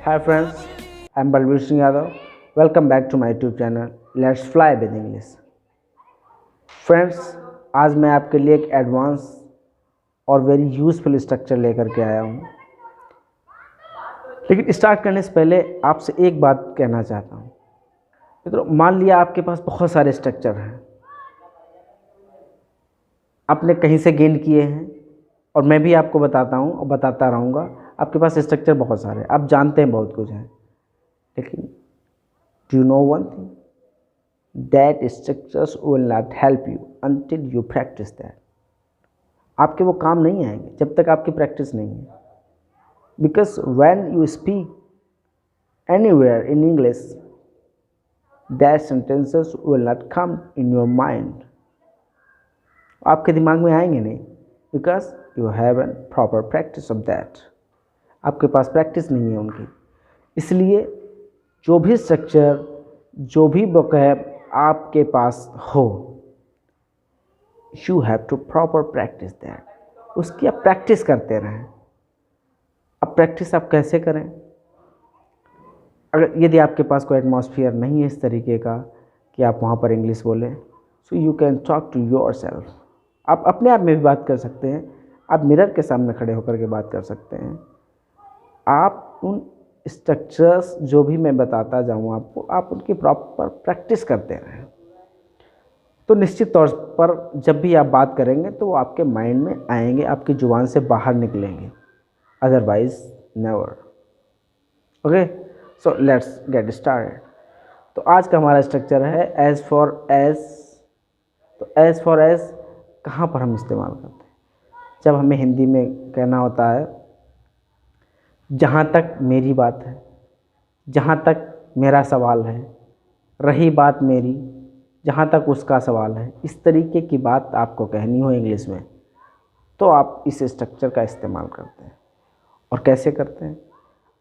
Hi friends, I'm Balbir Singh Yadav. Welcome back to my YouTube channel Let's Fly with English. Friends, आज मैं आपके लिए एक advance और वेरी यूज़फुल स्ट्रक्चर लेकर के आया हूँ। लेकिन स्टार्ट करने से पहले आपसे एक बात कहना चाहता हूँ। मित्रों, मान लिया आपके पास बहुत सारे स्ट्रक्चर हैं, आपने कहीं से गेन किए हैं और मैं भी आपको बताता हूँ और बताता रहूँगा। आपके पास स्ट्रक्चर बहुत सारे, आप जानते हैं बहुत कुछ है, लेकिन do you know one thing, that structures will not help you until you practice that. आपके वो काम नहीं आएंगे जब तक आपकी प्रैक्टिस नहीं है। Because when you speak anywhere in English, that sentences will not come in your mind. आपके दिमाग में आएंगे नहीं, because you have an proper practice of that. आपके पास प्रैक्टिस नहीं है उनकी। इसलिए जो भी स्ट्रक्चर, जो भी वोकैब आपके पास हो, you have to proper practice that. उसकी आप प्रैक्टिस करते रहें। अब प्रैक्टिस आप कैसे करें? अगर यदि आपके पास कोई एटमॉस्फेयर नहीं है इस तरीके का कि आप वहाँ पर इंग्लिश बोलें, so you can talk to yourself. आप अपने आप में भी बात कर सकते हैं, आप मिरर के सामने खड़े होकर के बात कर सकते हैं। आप उन स्ट्रक्चर्स जो भी मैं बताता जाऊँ आपको, आप उनकी प्रॉपर प्रैक्टिस करते रहें, तो निश्चित तौर पर जब भी आप बात करेंगे तो वो आपके माइंड में आएंगे, आपकी ज़ुबान से बाहर निकलेंगे। Otherwise never. Okay, so let's get started. तो आज का हमारा स्ट्रक्चर है एज फॉर एज। तो एज फॉर एज कहाँ पर हम इस्तेमाल करते हैं? जब हमें हिंदी में कहना होता है जहाँ तक मेरी बात है, जहाँ तक मेरा सवाल है, रही बात मेरी, जहाँ तक उसका सवाल है, इस तरीके की बात आपको कहनी हो इंग्लिश में, तो आप इस स्ट्रक्चर का इस्तेमाल करते हैं। और कैसे करते हैं,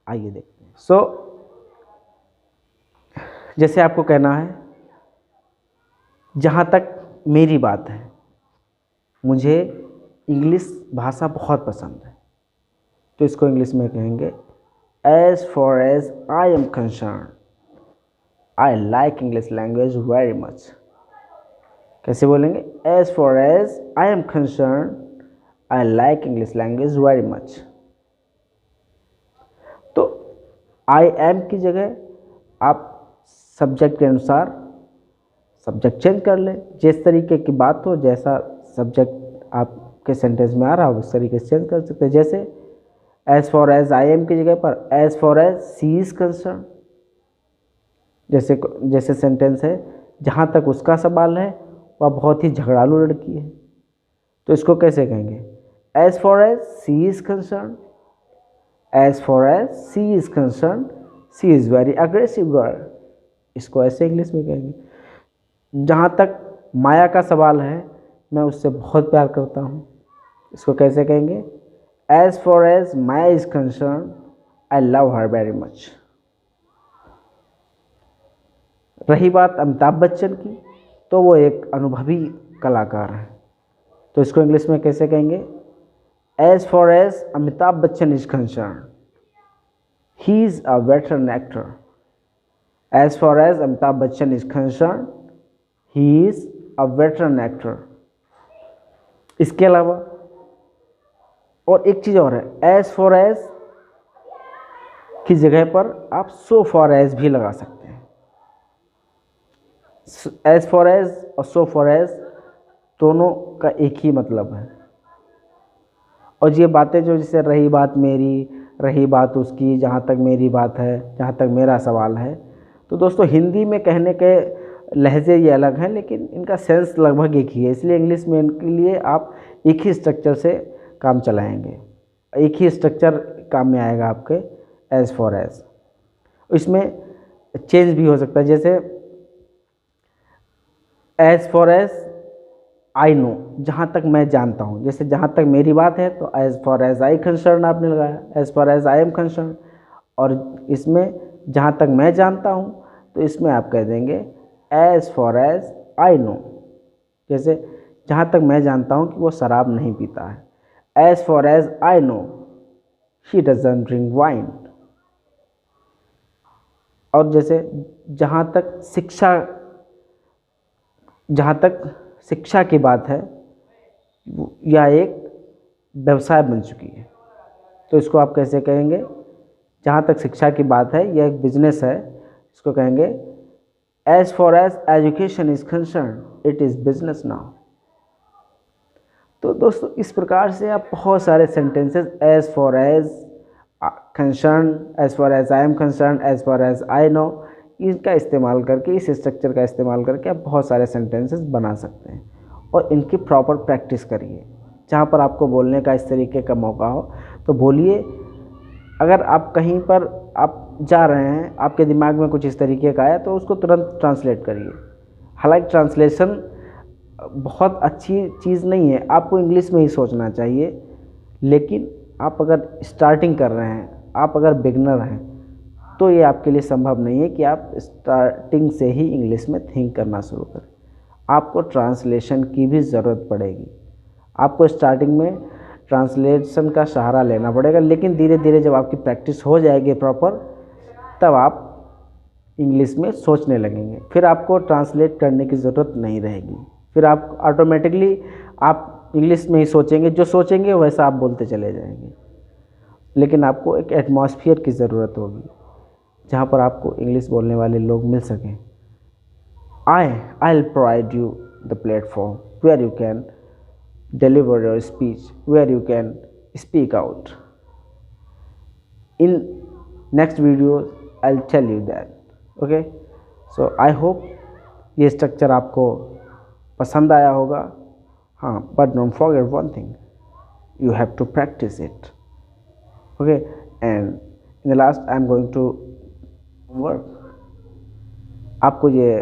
आइए देखते हैं। सो जैसे आपको कहना है जहाँ तक मेरी बात है, मुझे इंग्लिश भाषा बहुत पसंद है, तो इसको इंग्लिश में कहेंगे as far as I am concerned, I like English language very much. कैसे बोलेंगे? As far as I am concerned, I like English language very much. तो आई एम की जगह आप सब्जेक्ट के अनुसार सब्जेक्ट चेंज कर लें। जिस तरीके की बात हो, जैसा सब्जेक्ट आपके सेंटेंस में आ रहा हो, उस तरीके से चेंज कर सकते हैं। जैसे as far as I am की जगह पर as far as she is concerned. जैसे सेंटेंस है, जहाँ तक उसका सवाल है वह बहुत ही झगड़ालू लड़की है, तो इसको कैसे कहेंगे? As far as she is concerned, as far as she is concerned, she is very aggressive girl. इसको ऐसे इंग्लिश में कहेंगे। जहाँ तक माया का सवाल है, मैं उससे बहुत प्यार करता हूँ, इसको कैसे कहेंगे? As far as Maya is concerned, I love her very much. रही बात अमिताभ बच्चन की, तो वो एक अनुभवी कलाकार हैं, तो इसको इंग्लिश में कैसे कहेंगे? As far as Amitabh Bachchan is concerned, he is a veteran actor. As far as Amitabh Bachchan is concerned, he is a veteran actor. इसके अलावा और एक चीज़ और है, एज फॉर एज की जगह पर आप सो फॉर एज भी लगा सकते हैं। एज फॉर एज और सो फॉर एज दोनों का एक ही मतलब है। और ये बातें जो, जैसे रही बात मेरी, रही बात उसकी, जहाँ तक मेरी बात है, जहाँ तक मेरा सवाल है, तो दोस्तों हिंदी में कहने के लहजे ये अलग हैं, लेकिन इनका सेंस लगभग एक ही है। इसलिए इंग्लिश में इनके लिए आप एक ही स्ट्रक्चर से काम चलाएंगे, एक ही स्ट्रक्चर काम में आएगा आपके एज फॉर एज। इसमें चेंज भी हो सकता है, जैसे as far as I know, जहाँ तक मैं जानता हूँ। जैसे जहाँ तक मेरी बात है, तो as far as I concerned आपने लगाया, as far as I am concerned. और इसमें जहाँ तक मैं जानता हूँ, तो इसमें आप कह देंगे as far as I know. जैसे जहाँ तक मैं जानता हूँ कि वो शराब नहीं पीता है, As far as I know, he doesn't drink wine. और जैसे जहाँ तक शिक्षा जहाँ तक शिक्षा की बात है, यह एक व्यवसाय बन चुकी है। तो इसको आप कैसे कहेंगे? जहाँ तक शिक्षा की बात है, यह एक बिजनेस है, इसको कहेंगे as far as education is concerned it is business now. तो दोस्तों इस प्रकार से आप बहुत सारे sentences as far as concerned, as far as I am concerned, as far as I know, इनका इस्तेमाल करके, इस स्ट्रक्चर का इस्तेमाल करके आप बहुत सारे सेंटेंसेस बना सकते हैं। और इनकी प्रॉपर प्रैक्टिस करिए। जहाँ पर आपको बोलने का इस तरीके का मौका हो तो बोलिए। अगर आप कहीं पर आप जा रहे हैं, आपके दिमाग में कुछ इस तरीके का आया तो उसको तुरंत ट्रांसलेट करिए। हालांकि ट्रांसलेशन बहुत अच्छी चीज़ नहीं है, आपको इंग्लिश में ही सोचना चाहिए। लेकिन आप अगर स्टार्टिंग कर रहे हैं, आप अगर बिगनर हैं, तो ये आपके लिए संभव नहीं है कि आप स्टार्टिंग से ही इंग्लिश में थिंक करना शुरू करें। आपको ट्रांसलेशन की भी ज़रूरत पड़ेगी। आपको स्टार्टिंग में ट्रांसलेशन का सहारा लेना पड़ेगा, लेकिन धीरे धीरे जब आपकी प्रैक्टिस हो जाएगी प्रॉपर, तब आप इंग्लिश में सोचने लगेंगे। फिर आपको ट्रांसलेट करने की ज़रूरत नहीं रहेगी। फिर आप ऑटोमेटिकली आप इंग्लिश में ही सोचेंगे, जो सोचेंगे वैसा आप बोलते चले जाएंगे। लेकिन आपको एक एटमॉस्फेयर की ज़रूरत होगी जहाँ पर आपको इंग्लिश बोलने वाले लोग मिल सकें। I'll provide you the platform where you can deliver your speech, where you can speak out. In next video, I'll tell you that. Okay? So I hope ये स्ट्रक्चर आपको पसंद आया होगा। हाँ, but don't forget one thing, you have to practice it. Okay? And in the last, I'm going to work. आपको ये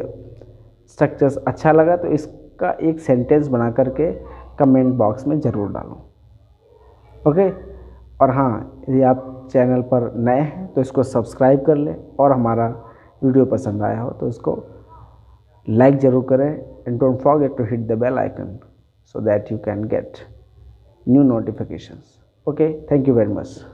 structures अच्छा लगा तो इसका एक सेंटेंस बना करके कमेंट बॉक्स में ज़रूर डालो। ओके? और हाँ, यदि आप चैनल पर नए हैं तो इसको सब्सक्राइब कर लें, और हमारा वीडियो पसंद आया हो तो इसको लाइक ज़रूर करें। And don't forget to hit the bell icon so that you can get new notifications. Okay, thank you very much.